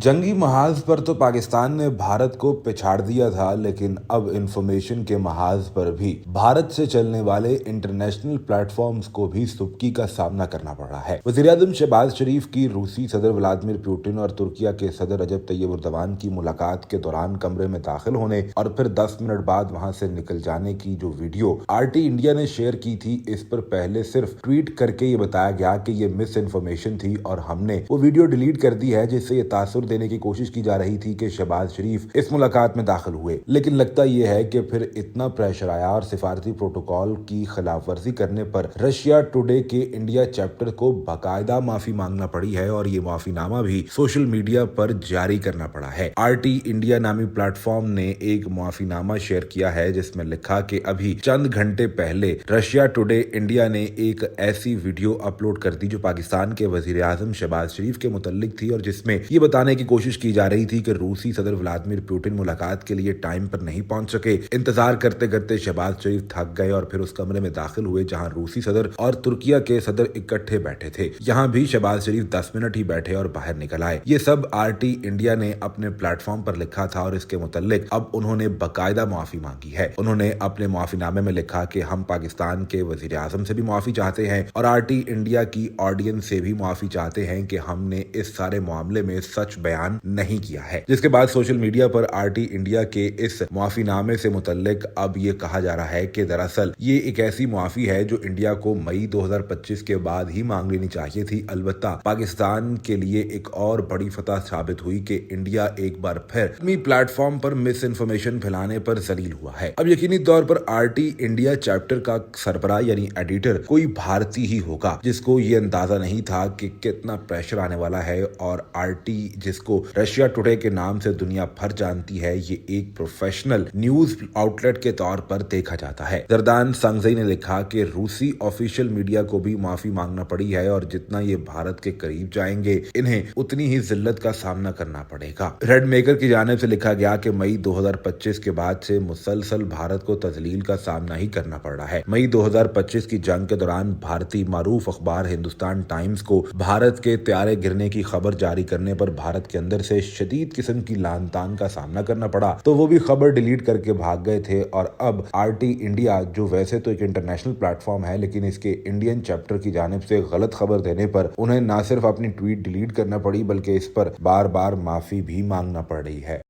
जंगी महाज पर तो पाकिस्तान ने भारत को पिछाड़ दिया था, लेकिन अब इंफॉर्मेशन के महाज पर भी भारत से चलने वाले इंटरनेशनल प्लेटफॉर्म्स को भी सुबकी का सामना करना पड़ रहा है। वज़ीर-ए-आज़म शहबाज शरीफ की रूसी सदर व्लादिमीर पुतिन और तुर्किया के सदर रजब तैयब एर्दोगान की मुलाकात के दौरान कमरे में दाखिल होने और फिर 10 मिनट बाद वहां से निकल जाने की जो वीडियो आरटी इंडिया ने शेयर की थी, इस पर पहले सिर्फ ट्वीट करके ये बताया गया कि ये मिस इन्फॉर्मेशन थी और हमने वो वीडियो डिलीट कर दी है, जिससे ये तासुर देने की कोशिश की जा रही थी कि शहबाज शरीफ इस मुलाकात में दाखिल हुए। लेकिन लगता यह है कि फिर इतना प्रेशर आया और सिफारती प्रोटोकॉल की खिलाफवर्जी करने पर रशिया टुडे के इंडिया चैप्टर को बाकायदा माफी मांगना पड़ी है और ये माफीनामा भी सोशल मीडिया पर जारी करना पड़ा है। आरटी इंडिया नामी प्लेटफॉर्म ने एक माफीनामा शेयर किया है जिसमें लिखा कि अभी चंद घंटे पहले रशिया टुडे इंडिया ने एक ऐसी वीडियो अपलोड कर दी जो पाकिस्तान के वज़ीर-ए-आज़म शहबाज शरीफ के मुतल्लिक थी और जिसमें ये बताने की कोशिश की जा रही थी कि रूसी सदर व्लादिमीर पुतिन मुलाकात के लिए टाइम पर नहीं पहुंच सके। इंतजार करते करते शहबाज शरीफ थक गए और फिर उस कमरे में दाखिल हुए जहां रूसी सदर और तुर्किया के सदर इकट्ठे बैठे थे। यहाँ भी शहबाज शरीफ 10 मिनट ही बैठे और बाहर निकल आए। ये सब आरटी इंडिया ने अपने प्लेटफॉर्म पर लिखा था और इसके मुतल्लिक अब उन्होंने बाकायदा माफी मांगी है। उन्होंने अपने माफीनामे में लिखा कि हम पाकिस्तान के वज़ीर-ए-आज़म से भी माफी चाहते हैं और आरटी इंडिया की ऑडियंस से भी माफी चाहते हैं कि हमने इस सारे मामले में सच बयान नहीं किया है। जिसके बाद सोशल मीडिया पर आरटी इंडिया के इस माफीनामे से मुतल्लिक अब ये कहा जा रहा है कि दरअसल ये एक ऐसी माफी है जो इंडिया को मई 2025 के बाद ही मांग लेनी चाहिए थी। अलबत्ता पाकिस्तान के लिए एक और बड़ी फतह साबित हुई कि इंडिया एक बार फिर अपनी प्लेटफॉर्म पर मिस इन्फॉर्मेशन फैलाने पर जलील हुआ है। अब यकीनी तौर पर आरटी इंडिया चैप्टर का सरबराह यानी एडिटर कोई भारतीय ही होगा, जिसको ये अंदाजा नहीं था कि कितना प्रेशर आने वाला है। और आरटी जिसको रशिया टुडे के नाम से दुनिया भर जानती है, ये एक प्रोफेशनल न्यूज आउटलेट के तौर पर देखा जाता है। जरदान संगजई ने लिखा कि रूसी ऑफिशियल मीडिया को भी माफी मांगना पड़ी है और जितना ये भारत के करीब जाएंगे इन्हें उतनी ही जिल्लत का सामना करना पड़ेगा। रेड मेकर की जानिब से लिखा गया कि मई 2025 के बाद से मुसलसल भारत को तजलील का सामना ही करना पड़ रहा है। मई 2025 की जंग के दौरान भारतीय मारूफ अखबार हिंदुस्तान टाइम्स को भारत के त्यारे गिरने की खबर जारी करने पर भारत के अंदर से शदीद किस्म की लान तान का सामना करना पड़ा, तो वो भी खबर डिलीट करके भाग गए थे। और अब आरटी इंडिया जो वैसे तो एक इंटरनेशनल प्लेटफॉर्म है, लेकिन इसके इंडियन चैप्टर की जानिब से गलत खबर देने पर उन्हें न सिर्फ अपनी ट्वीट डिलीट करना पड़ी बल्कि इस पर बार बार माफी भी मांगना पड़ रही है।